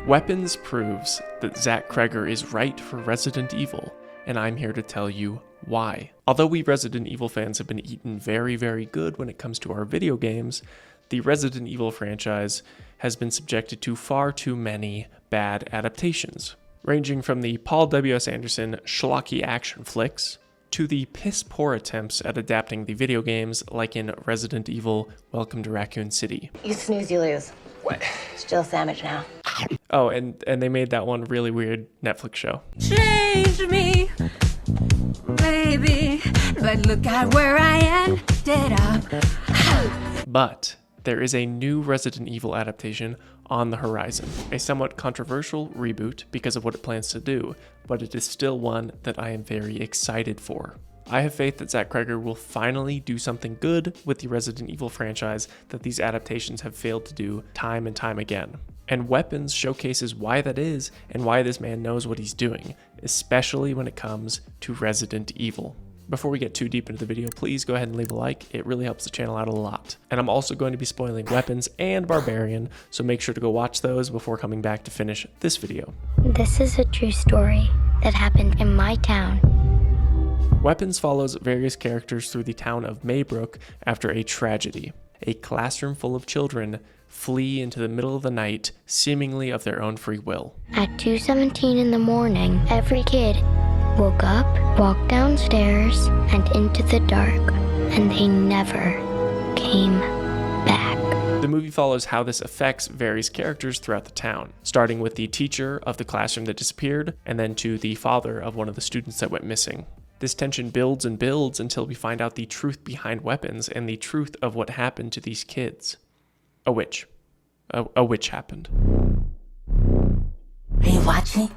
Weapons proves that Zach Cregger is right for Resident Evil, and I'm here to tell you why. Although we Resident Evil fans have been eaten very, very good when it comes to our video games, the Resident Evil franchise has been subjected to far too many bad adaptations, ranging from the Paul W.S. Anderson schlocky action flicks to the piss-poor attempts at adapting the video games like in Resident Evil Welcome to Raccoon City. You snooze, you lose. What? Still a sandwich now. Oh, and they made that one really weird Netflix show. Change me, baby, but look at where I ended up. But there is a new Resident Evil adaptation on the horizon. A somewhat controversial reboot because of what it plans to do, but it is still one that I am very excited for. I have faith that Zach Cregger will finally do something good with the Resident Evil franchise that these adaptations have failed to do time and time again. And Weapons showcases why that is and why this man knows what he's doing, especially when it comes to Resident Evil. Before we get too deep into the video, please go ahead and leave a like. It really helps the channel out a lot. And I'm also going to be spoiling Weapons and Barbarian, so make sure to go watch those before coming back to finish this video. This is a true story that happened in my town. Weapons follows various characters through the town of Maybrook after a tragedy. A classroom full of children flee into the middle of the night, seemingly of their own free will. At 2:17 in the morning, every kid woke up, walked downstairs, and into the dark, and they never came back. The movie follows how this affects various characters throughout the town, starting with the teacher of the classroom that disappeared, and then to the father of one of the students that went missing. This tension builds and builds until we find out the truth behind Weapons and the truth of what happened to these kids. A witch. A witch happened. Are you watching?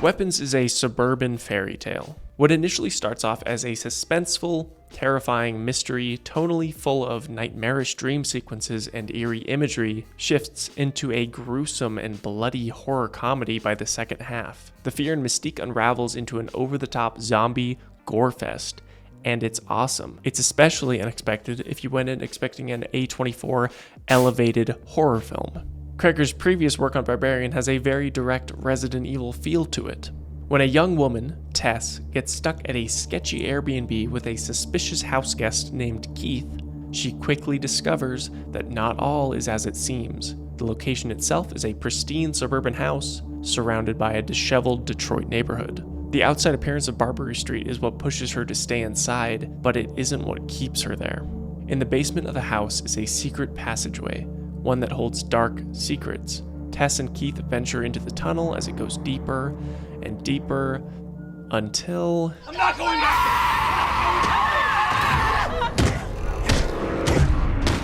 Weapons is a suburban fairy tale. What initially starts off as a suspenseful, terrifying mystery, tonally full of nightmarish dream sequences and eerie imagery, shifts into a gruesome and bloody horror comedy by the second half. The fear and mystique unravels into an over-the-top zombie gore fest, and it's awesome. It's especially unexpected if you went in expecting an A24 elevated horror film. Cregger's previous work on Barbarian has a very direct Resident Evil feel to it. When a young woman, Tess, gets stuck at a sketchy Airbnb with a suspicious house guest named Keith, she quickly discovers that not all is as it seems. The location itself is a pristine suburban house surrounded by a disheveled Detroit neighborhood. The outside appearance of Barbary Street is what pushes her to stay inside, but it isn't what keeps her there. In the basement of the house is a secret passageway, one that holds dark secrets. Tess and Keith venture into the tunnel as it goes deeper and deeper until... I'm not going back!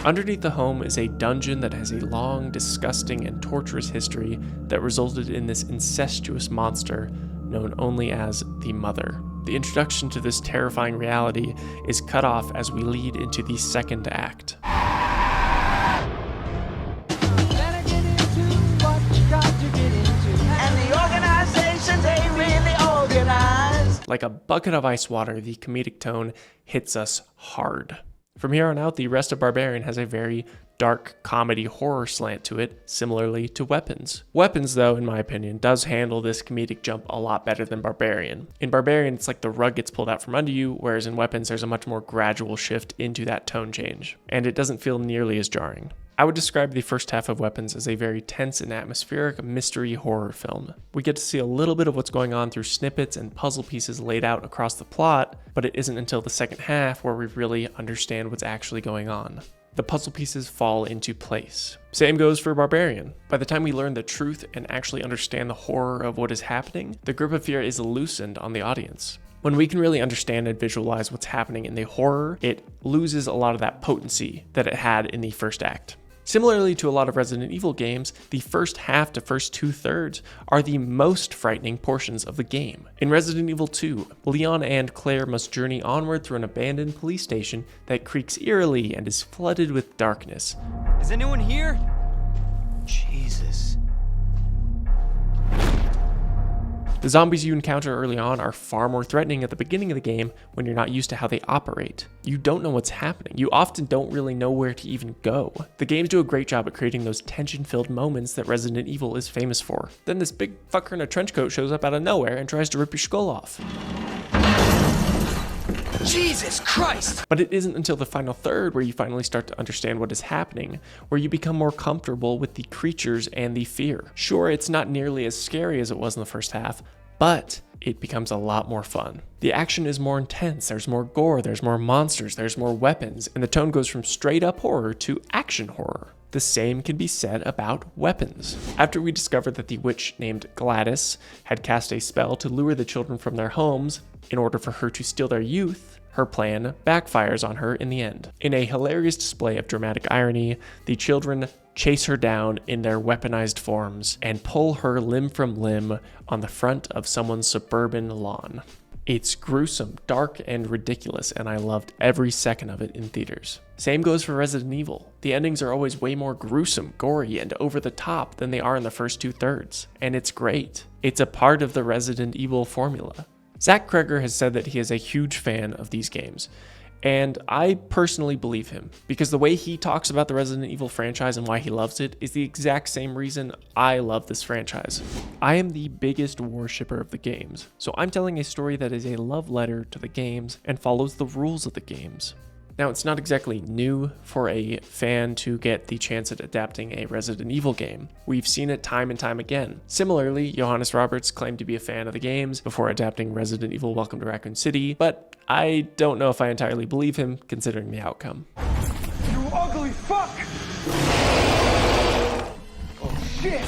Underneath the home is a dungeon that has a long, disgusting, and torturous history that resulted in this incestuous monster known only as the Mother. The introduction to this terrifying reality is cut off as we lead into the second act. Like a bucket of ice water, the comedic tone hits us hard. From here on out, the rest of Barbarian has a very dark comedy horror slant to it, similarly to Weapons. Weapons, though, in my opinion, does handle this comedic jump a lot better than Barbarian. In Barbarian, it's like the rug gets pulled out from under you, whereas in Weapons, there's a much more gradual shift into that tone change, and it doesn't feel nearly as jarring. I would describe the first half of Weapons as a very tense and atmospheric mystery horror film. We get to see a little bit of what's going on through snippets and puzzle pieces laid out across the plot, but it isn't until the second half where we really understand what's actually going on. The puzzle pieces fall into place. Same goes for Barbarian. By the time we learn the truth and actually understand the horror of what is happening, the grip of fear is loosened on the audience. When we can really understand and visualize what's happening in the horror, it loses a lot of that potency that it had in the first act. Similarly to a lot of Resident Evil games, the first half to first 2/3 are the most frightening portions of the game. In Resident Evil 2, Leon and Claire must journey onward through an abandoned police station that creaks eerily and is flooded with darkness. Is anyone here? Jesus. The zombies you encounter early on are far more threatening at the beginning of the game when you're not used to how they operate. You don't know what's happening. You often don't really know where to even go. The games do a great job at creating those tension-filled moments that Resident Evil is famous for. Then this big fucker in a trench coat shows up out of nowhere and tries to rip your skull off. Jesus Christ! But it isn't until the final third where you finally start to understand what is happening, where you become more comfortable with the creatures and the fear. Sure, it's not nearly as scary as it was in the first half, but it becomes a lot more fun. The action is more intense, there's more gore, there's more monsters, there's more weapons, and the tone goes from straight up horror to action horror. The same can be said about weapons. After we discovered that the witch named Gladys had cast a spell to lure the children from their homes in order for her to steal their youth, her plan backfires on her in the end. In a hilarious display of dramatic irony, the children chase her down in their weaponized forms and pull her limb from limb on the front of someone's suburban lawn. It's gruesome, dark, and ridiculous, and I loved every second of it in theaters. Same goes for Resident Evil. The endings are always way more gruesome, gory, and over the top than they are in the first 2/3, and it's great. It's a part of the Resident Evil formula. Zach Cregger has said that he is a huge fan of these games, and I personally believe him, because the way he talks about the Resident Evil franchise and why he loves it is the exact same reason I love this franchise. I am the biggest worshipper of the games, so I'm telling a story that is a love letter to the games and follows the rules of the games. Now, it's not exactly new for a fan to get the chance at adapting a Resident Evil game. We've seen it time and time again. Similarly, Johannes Roberts claimed to be a fan of the games before adapting Resident Evil Welcome to Raccoon City, but I don't know if I entirely believe him considering the outcome. You ugly fuck! Oh shit!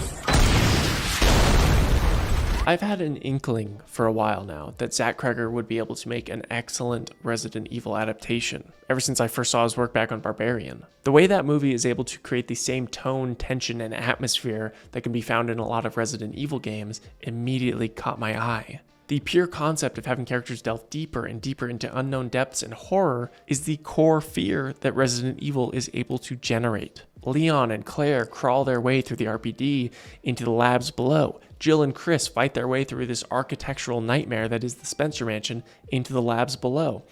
I've had an inkling for a while now that Zach Cregger would be able to make an excellent Resident Evil adaptation, ever since I first saw his work back on Barbarian. The way that movie is able to create the same tone, tension, and atmosphere that can be found in a lot of Resident Evil games immediately caught my eye. The pure concept of having characters delve deeper and deeper into unknown depths and horror is the core fear that Resident Evil is able to generate. Leon and Claire crawl their way through the RPD into the labs below. Jill and Chris fight their way through this architectural nightmare that is the Spencer Mansion into the labs below.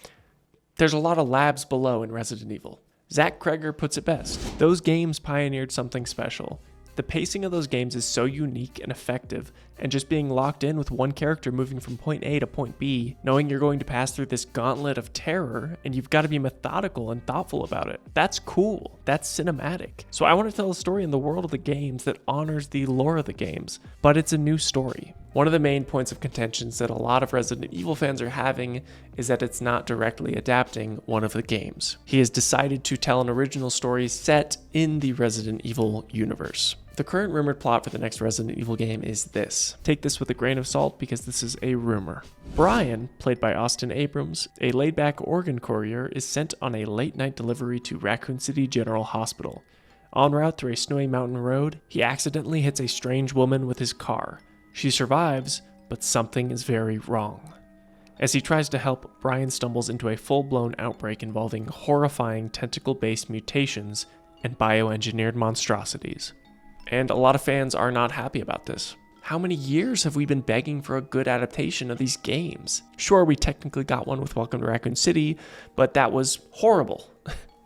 There's a lot of labs below in Resident Evil. Zach Cregger puts it best. Those games pioneered something special. The pacing of those games is so unique and effective, and just being locked in with one character moving from point A to point B, knowing you're going to pass through this gauntlet of terror, and you've got to be methodical and thoughtful about it. That's cool. That's cinematic. So I want to tell a story in the world of the games that honors the lore of the games, but it's a new story. One of the main points of contentions that a lot of Resident Evil fans are having is that it's not directly adapting one of the games. He has decided to tell an original story set in the Resident Evil universe. The current rumored plot for the next Resident Evil game is this. Take this with a grain of salt because this is a rumor. Brian, played by Austin Abrams, a laid-back organ courier, is sent on a late-night delivery to Raccoon City General Hospital. En route through a snowy mountain road, he accidentally hits a strange woman with his car. She survives, but something is very wrong. As he tries to help, Brian stumbles into a full-blown outbreak involving horrifying tentacle-based mutations and bioengineered monstrosities. And a lot of fans are not happy about this. How many years have we been begging for a good adaptation of these games? Sure, we technically got one with Welcome to Raccoon City, but that was horrible.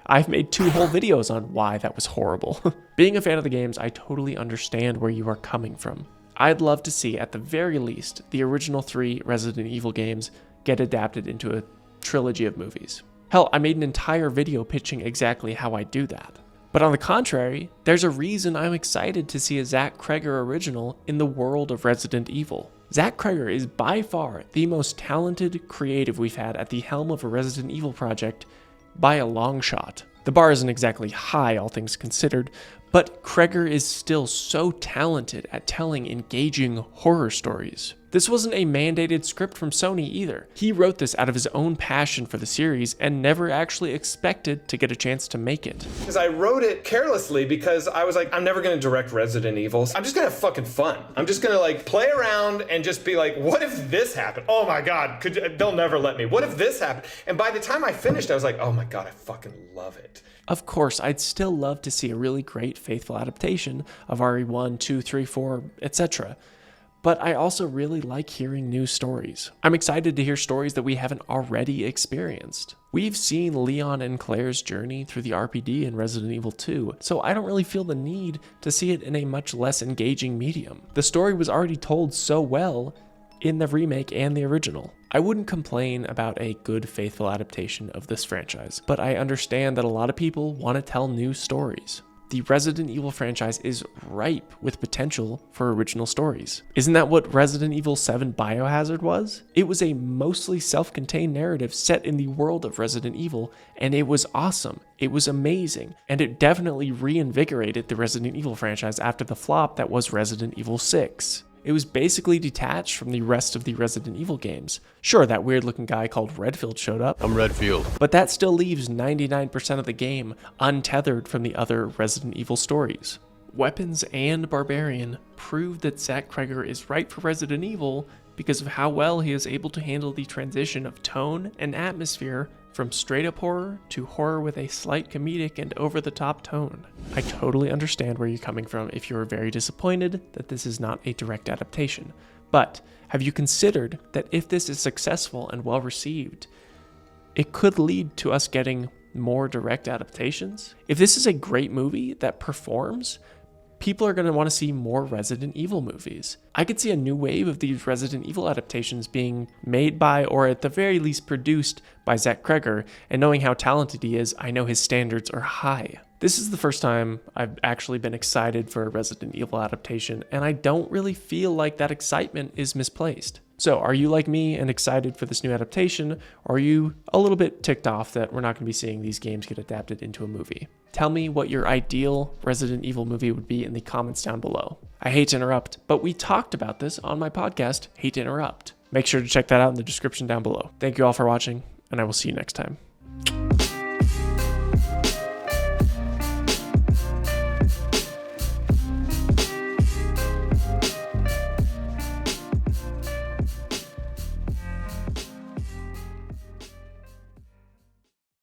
I've made 2 whole videos on why that was horrible. Being a fan of the games, I totally understand where you are coming from. I'd love to see, at the very least, the original 3 Resident Evil games get adapted into a trilogy of movies. Hell, I made an entire video pitching exactly how I do that. But on the contrary, there's a reason I'm excited to see a Zach Cregger original in the world of Resident Evil. Zach Cregger is by far the most talented creative we've had at the helm of a Resident Evil project by a long shot. The bar isn't exactly high, all things considered, but Cregger is still so talented at telling engaging horror stories. This wasn't a mandated script from Sony either. He wrote this out of his own passion for the series and never actually expected to get a chance to make it. Because I wrote it carelessly because I was like, I'm never going to direct Resident Evil. I'm just going to have fucking fun. I'm just going to like play around and just be like, what if this happened? Oh my God, they'll never let me. What if this happened? And by the time I finished, I was like, oh my God, I fucking love it. Of course, I'd still love to see a really great, faithful adaptation of RE1, 2, 3, 4, etc. But I also really like hearing new stories. I'm excited to hear stories that we haven't already experienced. We've seen Leon and Claire's journey through the RPD in Resident Evil 2, so I don't really feel the need to see it in a much less engaging medium. The story was already told so well in the remake and the original. I wouldn't complain about a good, faithful adaptation of this franchise, but I understand that a lot of people want to tell new stories. The Resident Evil franchise is ripe with potential for original stories. Isn't that what Resident Evil 7 Biohazard was? It was a mostly self-contained narrative set in the world of Resident Evil, and it was awesome. It was amazing, and it definitely reinvigorated the Resident Evil franchise after the flop that was Resident Evil 6. It was basically detached from the rest of the Resident Evil games. Sure, that weird looking guy called Redfield showed up. I'm Redfield. But that still leaves 99% of the game untethered from the other Resident Evil stories. Weapons and Barbarian proved that Zach Cregger is right for Resident Evil because of how well he is able to handle the transition of tone and atmosphere from straight up horror to horror with a slight comedic and over the top tone. I totally understand where you're coming from if you're very disappointed that this is not a direct adaptation. But have you considered that if this is successful and well received, it could lead to us getting more direct adaptations? If this is a great movie that performs, people are going to want to see more Resident Evil movies. I could see a new wave of these Resident Evil adaptations being made by, or at the very least produced by, Zach Cregger, and knowing how talented he is, I know his standards are high. This is the first time I've actually been excited for a Resident Evil adaptation, and I don't really feel like that excitement is misplaced. So are you like me and excited for this new adaptation, or are you a little bit ticked off that we're not going to be seeing these games get adapted into a movie? Tell me what your ideal Resident Evil movie would be in the comments down below. I hate to interrupt, but we talked about this on my podcast, Hate to Interrupt. Make sure to check that out in the description down below. Thank you all for watching, and I will see you next time.